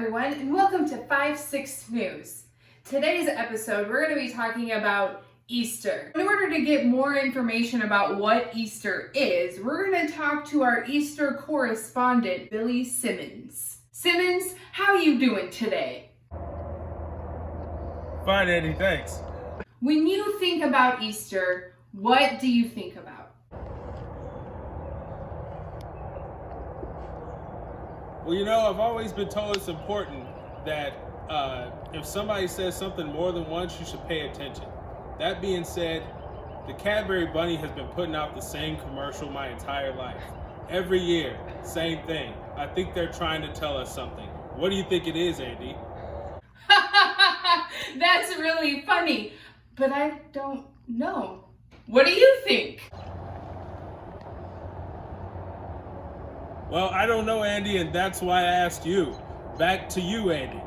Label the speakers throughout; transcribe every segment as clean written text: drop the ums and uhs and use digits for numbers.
Speaker 1: everyone, and welcome to 5-6 News. Today's episode, we're going to be talking about Easter. In order to get more information about what Easter is, we're going to talk to our Easter correspondent, Billy Simmons. Simmons, how you doing today?
Speaker 2: Fine, Andy, thanks.
Speaker 1: When you think about Easter, what do you think about?
Speaker 2: Well, you know, I've always been told it's important that if somebody says something more than once, you should pay attention. That being said, the Cadbury Bunny has been putting out the same commercial my entire life. Every year, same thing. I think they're trying to tell us something. What do you think it is, Andy?
Speaker 1: That's really funny, but I don't know. What do you think?
Speaker 2: Well, I don't know, Andy, and that's why I asked you. Back to you, Andy.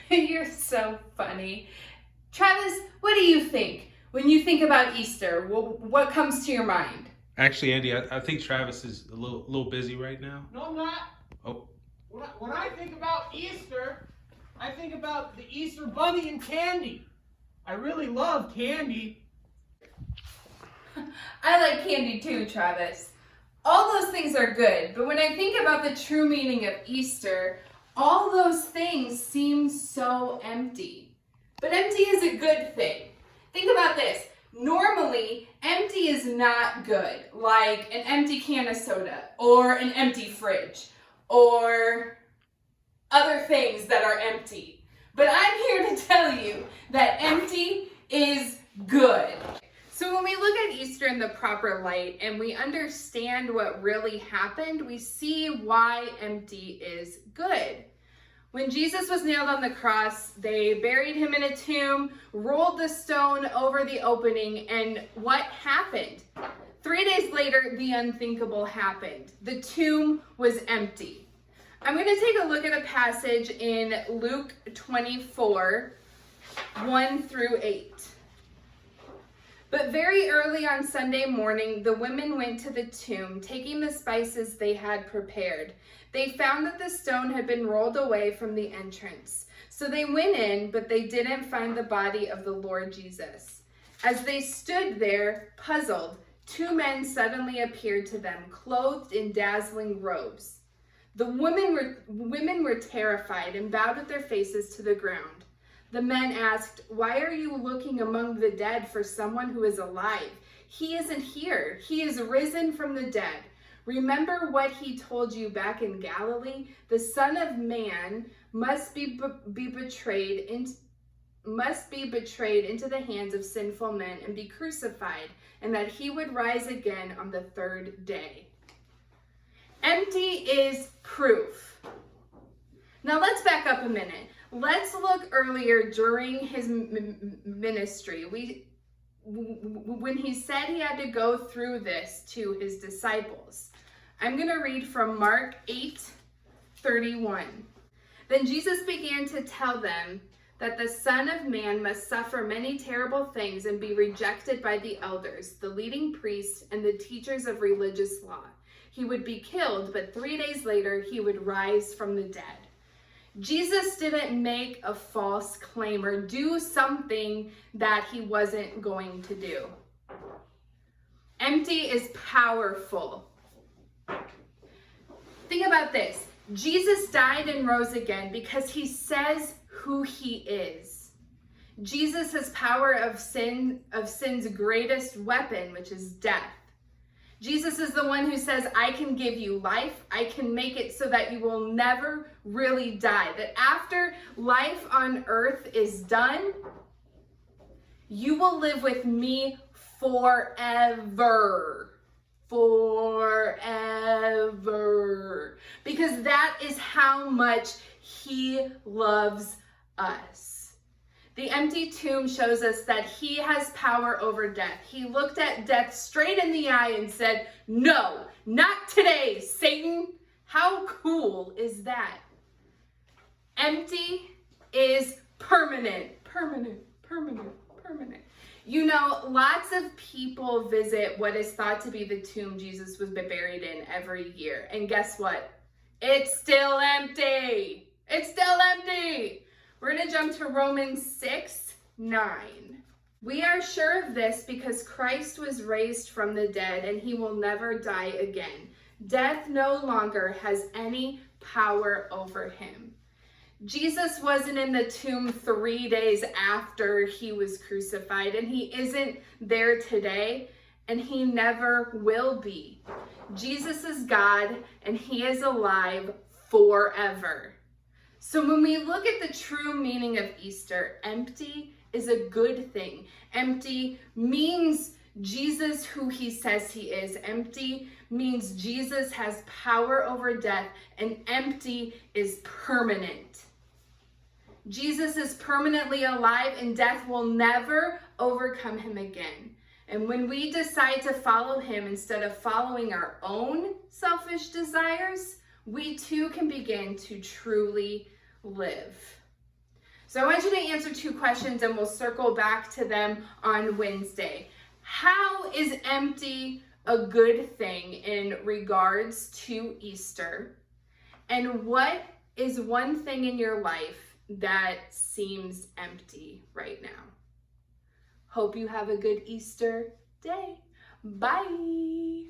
Speaker 1: You're so funny. Travis, what do you think? When you think about Easter, what comes to your mind?
Speaker 3: Actually, Andy, I think Travis is a little busy right now.
Speaker 4: No, I'm not.
Speaker 3: Oh.
Speaker 4: When I think about Easter, I think about the Easter Bunny and candy. I really love candy.
Speaker 1: I like candy too, Travis. All those things are good, but when I think about the true meaning of Easter, all those things seem so empty. But empty is a good thing. Think about this. Normally, empty is not good, like an empty can of soda, or an empty fridge, or other things that are empty. But I'm here to tell you that empty is good. So when we look at Easter in the proper light and we understand what really happened, we see why empty is good. When Jesus was nailed on the cross, they buried him in a tomb, rolled the stone over the opening, and what happened? 3 days later, the unthinkable happened. The tomb was empty. I'm going to take a look at a passage in Luke 24, 1 through 8. But very early on Sunday morning, the women went to the tomb, taking the spices they had prepared. They found that the stone had been rolled away from the entrance. So they went in, but they didn't find the body of the Lord Jesus. As they stood there, puzzled, 2 men suddenly appeared to them, clothed in dazzling robes. The women were terrified and bowed with their faces to the ground. The men asked, "Why are you looking among the dead for someone who is alive? He isn't here. He is risen from the dead. Remember what he told you back in Galilee? The Son of Man must be betrayed into the hands of sinful men and be crucified, and that he would rise again on the 3rd day." Empty is proof. Now let's back up a minute. Let's look earlier during his ministry. When he said he had to go through this to his disciples. I'm going to read from Mark 8:31. Then Jesus began to tell them that the Son of Man must suffer many terrible things and be rejected by the elders, the leading priests, and the teachers of religious law. He would be killed, but 3 days later he would rise from the dead. Jesus didn't make a false claim or do something that he wasn't going to do. Empty is powerful. Think about this. Jesus died and rose again because he says who he is. Jesus has power of sin's greatest weapon, which is death. Jesus is the one who says, I can give you life. I can make it so that you will never really die. That after life on earth is done, you will live with me forever. Forever. Because that is how much he loves us. The empty tomb shows us that he has power over death. He looked at death straight in the eye and said, "No, not today, Satan." How cool is that? Empty is permanent. Permanent, permanent, permanent. You know, lots of people visit what is thought to be the tomb Jesus was buried in every year. And guess what? It's still empty. It's still empty. We're going to jump to Romans 6:9. We are sure of this because Christ was raised from the dead and he will never die again. Death no longer has any power over him. Jesus wasn't in the tomb 3 days after he was crucified, and he isn't there today, and he never will be. Jesus is God, and he is alive forever. So when we look at the true meaning of Easter, empty is a good thing. Empty means Jesus who he says he is. Empty means Jesus has power over death, and empty is permanent. Jesus is permanently alive, and death will never overcome him again. And when we decide to follow him instead of following our own selfish desires, we too can begin to truly live. So I want you to answer 2 questions, and we'll circle back to them on Wednesday. How is empty a good thing in regards to Easter? And what is one thing in your life that seems empty right now? Hope you have a good Easter day. Bye.